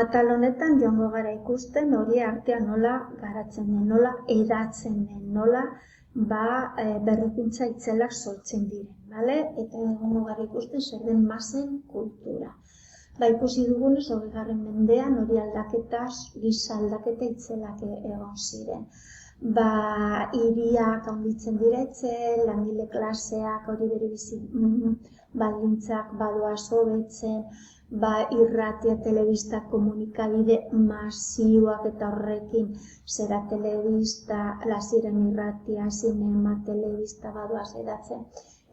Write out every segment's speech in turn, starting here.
Atal honetan joango gara ikusten hori artea nola garatzen den, nola hedatzen den, nola berrikuntza itzelak sortzen diren, bale? Eta egongo gara ikusten zer den masen kultura. Ikusi dugunez, 20. mendean hori aldaketa, giza aldaketa itzelak egon ziren. Hiriak handitzen diretzen, langile klaseak hori bere bizi baldintzak badoaz hobetzen, irratia, telebista, komunikabide masioak eta horrekin zera telebista, laziren irratia, zinema, telebista badoaz edatzen.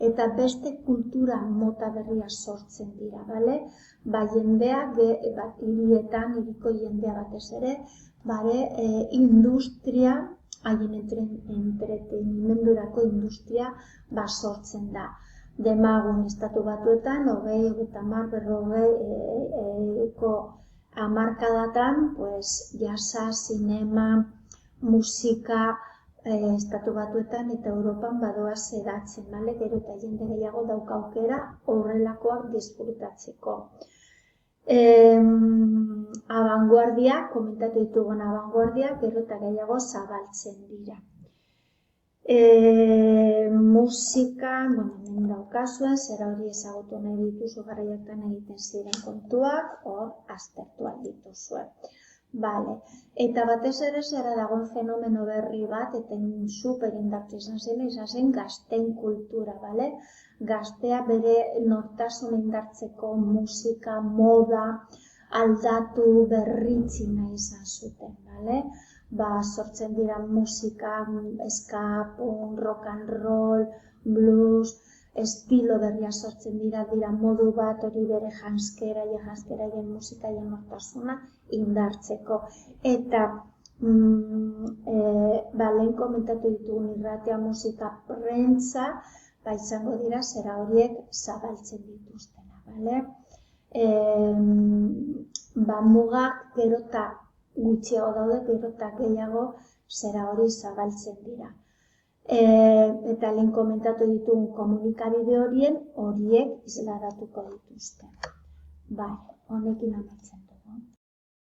Eta beste kultura mota berria sortzen dira, bale? Jendea, hirietan, hiriko jendea batez ere, industria, haien entretenimendurako industria sortzen da. Demagun estatu batuetan, 20, 30, 40ko hamarkadatan, jasa, zinema, musika, estatu batuetan eta Europan badoaz hedatzen, gero eta jende gehiago dauka aukera horrelakoak disfrutatzeko. Abanguardia, komentatu ditugun abanguardia, gero eta gehiago zabaltzen dira. Musikan, hemen daukazuen, zera hori ezagutu nahi dituzu garaiatan egiten ziren kontuak, hor aztertu aldituzue. Eta batez ere zera dagoen fenomeno berri bat, eta superindartu izan zen gazteen kultura, gaztea bere nortasuna indartzeko musika, moda, aldatu berritzi nahi izan zuten, sortzen dira musika, ska, punk, rock and roll, blues, estilo berria sortzen dira modu bat hori bere janskeraien musikaien nortasuna indartzeko. Eta lehen komentatu ditugun irratia, musika, prentsa, izango dira zera horiek zabaltzen dituztena. Mugak gero eta gutxiago daude, gero eta gehiago zera hori zabaltzen dira. Eta lehen komentatu ditugun komunikabide horiek isladatuko dituzte. Honekin amatzen.